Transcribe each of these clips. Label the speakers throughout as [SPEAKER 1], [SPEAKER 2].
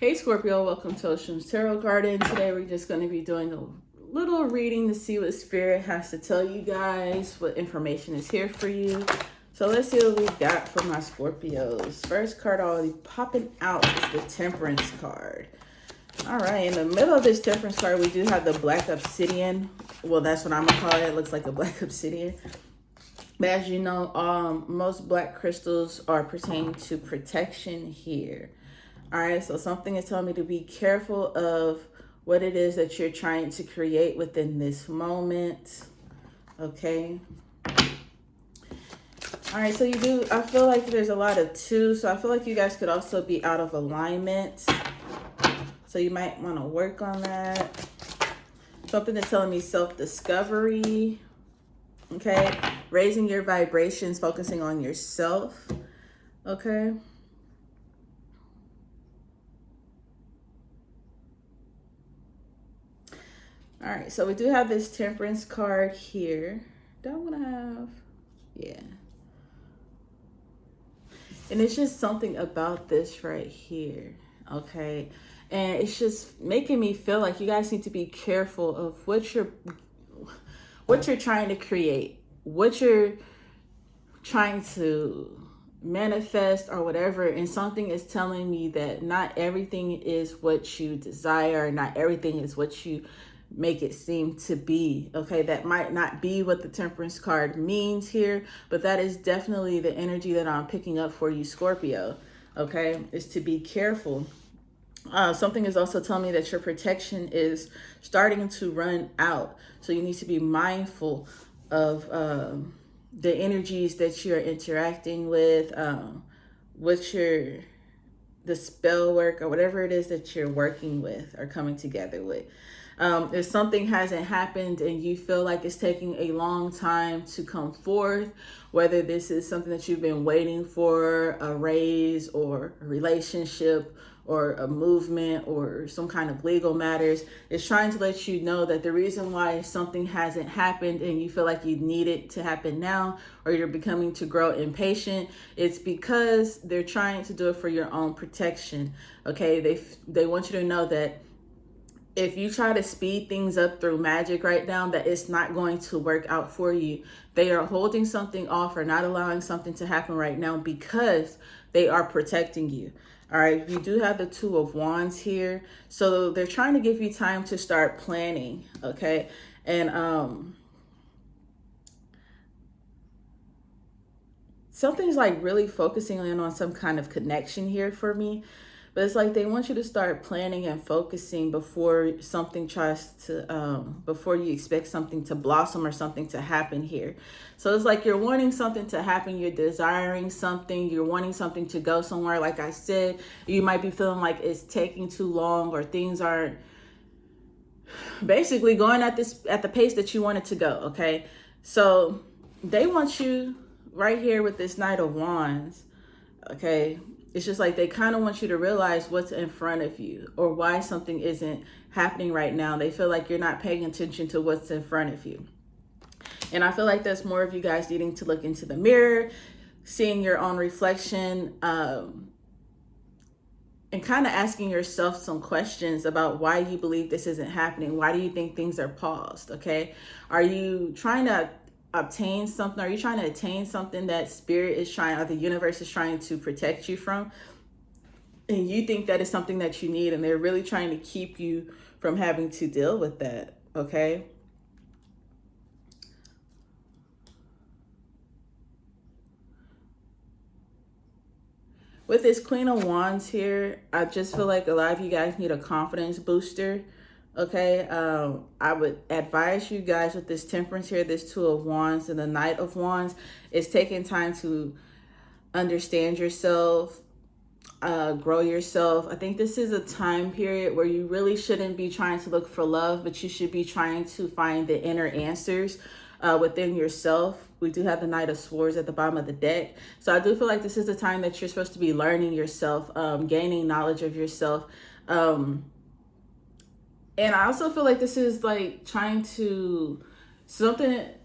[SPEAKER 1] Hey Scorpio, welcome to Ocean's Tarot Garden. Today we're just going to be doing a little reading to see what Spirit has to tell you guys, what information is here for you. So let's see what we got for my Scorpios. First card already popping out is the Temperance card. All right, in the middle of this Temperance card, we do have the Black Obsidian. Well, that's what I'm going to call it. It looks like a Black Obsidian. But as you know, most black crystals are pertaining to protection here. All right, so something is telling me to be careful of what it is that you're trying to create within this moment. Okay. All right, so I feel like there's a lot of two. So I feel like you guys could also be out of alignment. So you might want to work on that. Something that's telling me self-discovery. Okay. Raising your vibrations, focusing on yourself. Okay. All right, so we do have this Temperance card here. Don't want to have, yeah. And it's just something about this right here, okay? And it's just making me feel like you guys need to be careful of what you're trying to create, what you're trying to manifest or whatever. And something is telling me that not everything is what you desire, not everything is what you make it seem to be. Okay, that might not be what the Temperance card means here, but that is definitely the energy that I'm picking up for you, Scorpio. Okay, is to be careful. Something is also telling me that your protection is starting to run out, so you need to be mindful of the energies that you're interacting with, the spell work or whatever it is that you're working with or coming together with. If something hasn't happened and you feel like it's taking a long time to come forth, whether this is something that you've been waiting for, a raise or a relationship or a movement or some kind of legal matters, it's trying to let you know that the reason why something hasn't happened and you feel like you need it to happen now, or you're becoming to grow impatient, it's because they're trying to do it for your own protection. Okay, they want you to know that if you try to speed things up through magic right now, that it's not going to work out for you. They are holding something off or not allowing something to happen right now because they are protecting you. All right, you do have the Two of Wands here. So they're trying to give you time to start planning, okay? And something's like really focusing in on some kind of connection here for me. But it's like they want you to start planning and focusing before something before you expect something to blossom or something to happen here. So it's like you're wanting something to happen, you're desiring something, you're wanting something to go somewhere. Like I said, you might be feeling like it's taking too long or things aren't basically going at the pace that you want it to go, okay? So they want you right here with this Knight of Wands, okay? It's just like they kind of want you to realize what's in front of you or why something isn't happening right now. They feel like you're not paying attention to what's in front of you. And I feel like that's more of you guys needing to look into the mirror, seeing your own reflection, and kind of asking yourself some questions about why you believe this isn't happening. Why do you think things are paused? Okay. Are you trying to obtain something? Are you trying to attain something that Spirit is trying, or the universe is trying to protect you from? And you think that is something that you need, and they're really trying to keep you from having to deal with that, okay? With this Queen of Wands here, I just feel like a lot of you guys need a confidence booster. Okay, I would advise you guys with this Temperance here, this Two of Wands and the Knight of Wands, is taking time to understand yourself, grow yourself. I think this is a time period where you really shouldn't be trying to look for love, but you should be trying to find the inner answers within yourself. We do have the Knight of Swords at the bottom of the deck. So I do feel like this is the time that you're supposed to be learning yourself, gaining knowledge of yourself. And I also feel like this is like something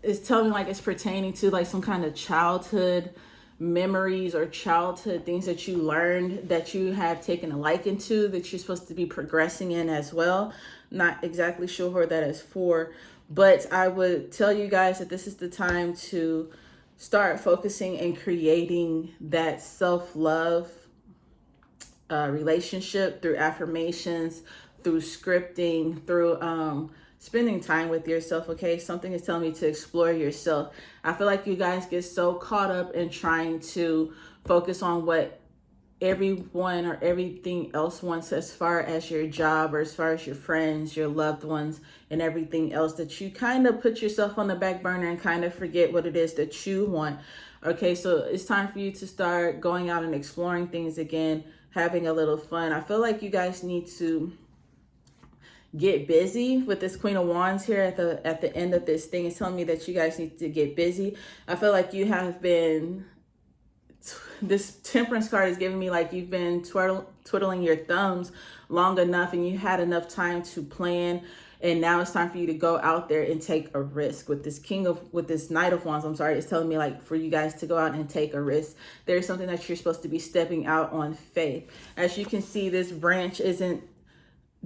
[SPEAKER 1] is telling me like it's pertaining to like some kind of childhood memories or childhood things that you learned that you have taken a liking to, that you're supposed to be progressing in as well. Not exactly sure who that is for, but I would tell you guys that this is the time to start focusing and creating that self-love relationship through affirmations, through scripting, through spending time with yourself. Okay, something is telling me to explore yourself. I feel like you guys get so caught up in trying to focus on what everyone or everything else wants, as far as your job or as far as your friends, your loved ones, and everything else, that you kind of put yourself on the back burner and kind of forget what it is that you want. Okay, so it's time for you to start going out and exploring things again, having a little fun. I feel like you guys need to get busy with this Queen of Wands here at the end of this thing. It's telling me that you guys need to get busy. I feel like you have been, this Temperance card is giving me like you've been twiddling your thumbs long enough, and you had enough time to plan, and now it's time for you to go out there and take a risk. With this Knight of Wands, I'm sorry, it's telling me like for you guys to go out and take a risk. There's something that you're supposed to be stepping out on faith. As you can see, this branch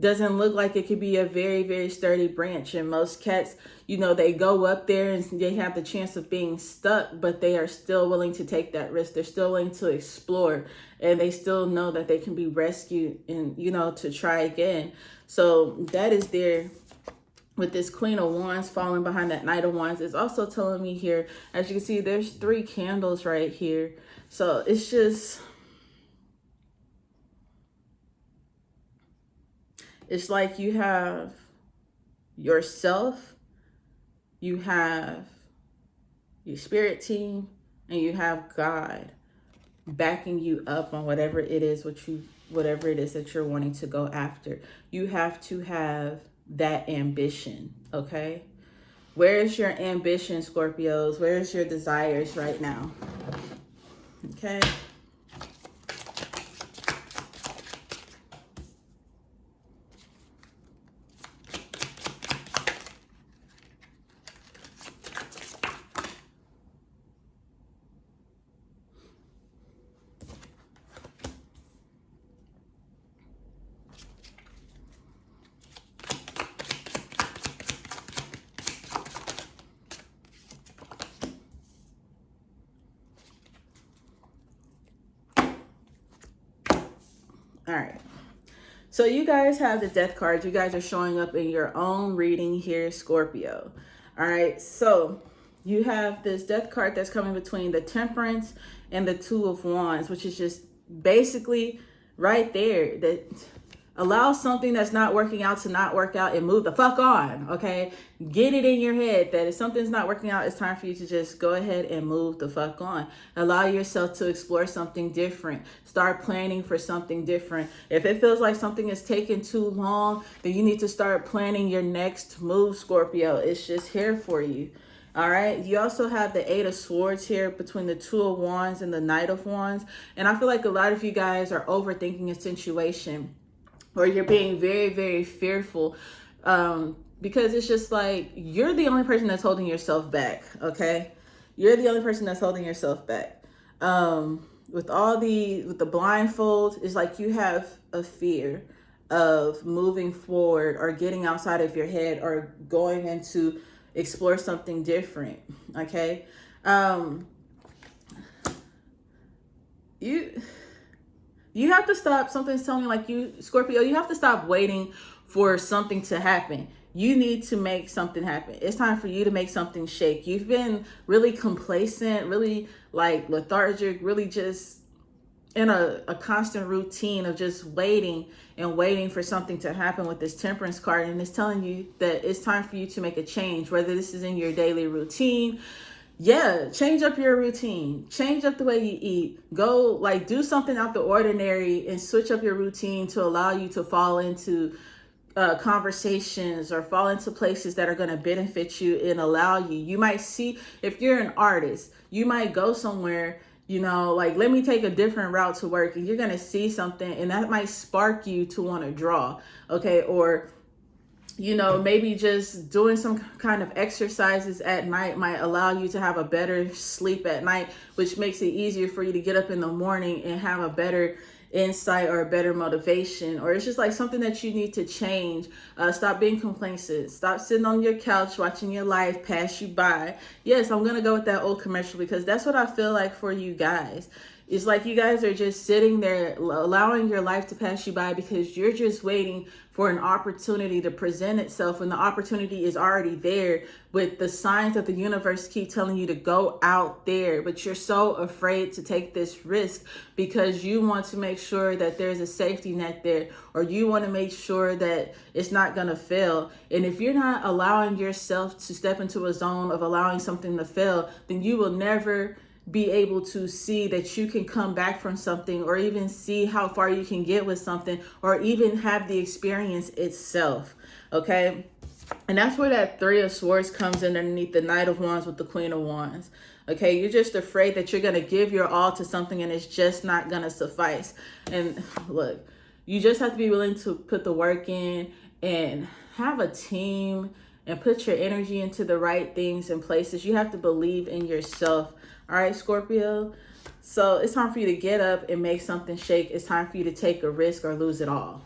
[SPEAKER 1] doesn't look like it could be a very, very sturdy branch. And most cats, you know, they go up there and they have the chance of being stuck, but they are still willing to take that risk. They're still willing to explore, and they still know that they can be rescued and, you know, to try again. So that is there with this Queen of Wands falling behind that Knight of Wands. It's also telling me here, as you can see, there's 3 candles right here. So it's just, it's like you have yourself, you have your spirit team, and you have God backing you up on whatever it is that you're wanting to go after. You have to have that ambition, okay? Where is your ambition, Scorpios? Where is your desires right now? Okay. All right. So you guys have the Death card. You guys are showing up in your own reading here, Scorpio. All right. So you have this Death card that's coming between the Temperance and the Two of Wands, which is just basically right there, that allow something that's not working out to not work out and move the fuck on. Okay. Get it in your head that if something's not working out, it's time for you to just go ahead and move the fuck on. Allow yourself to explore something different. Start planning for something different. If it feels like something is taking too long, then you need to start planning your next move, Scorpio. It's just here for you. All right. You also have the 8 of Swords here between the 2 of Wands and the Knight of Wands. And I feel like a lot of you guys are overthinking a situation, or you're being very, very fearful, because it's just like you're the only person that's holding yourself back. Okay. You're the only person that's holding yourself back. With the blindfold, it's like you have a fear of moving forward or getting outside of your head or going into explore something different. Okay. You have to stop. Something's telling me, like, you, Scorpio, you have to stop waiting for something to happen. You need to make something happen. It's time for you to make something shake. You've been really complacent, really like lethargic, really just in a constant routine of just waiting and waiting for something to happen with this Temperance card. And it's telling you that it's time for you to make a change, whether this is in your daily routine. Yeah, change up your routine. Change up the way you eat. Go, like, do something out the ordinary and switch up your routine to allow you to fall into conversations or fall into places that are going to benefit you and allow you. You might see, if you're an artist, you might go somewhere, you know, like, let me take a different route to work, and you're going to see something, and that might spark you to want to draw. Okay. Or you know, maybe just doing some kind of exercises at night might allow you to have a better sleep at night, which makes it easier for you to get up in the morning and have a better insight or a better motivation. Or it's just like something that you need to change. Stop being complacent. Stop sitting on your couch watching your life pass you by. Yes, I'm gonna go with that old commercial because that's what I feel like for you guys. It's like you guys are just sitting there allowing your life to pass you by because you're just waiting for an opportunity to present itself, when the opportunity is already there, with the signs that the universe keep telling you to go out there. But you're so afraid to take this risk because you want to make sure that there's a safety net there, or you want to make sure that it's not going to fail. And if you're not allowing yourself to step into a zone of allowing something to fail, then you will never be able to see that you can come back from something, or even see how far you can get with something, or even have the experience itself. Okay. And that's where that Three of Swords comes in underneath the Knight of Wands with the Queen of Wands. Okay, you're just afraid that you're going to give your all to something and it's just not going to suffice. And look, you just have to be willing to put the work in and have a team and put your energy into the right things and places. You have to believe in yourself. All right, Scorpio. So it's time for you to get up and make something shake. It's time for you to take a risk or lose it all.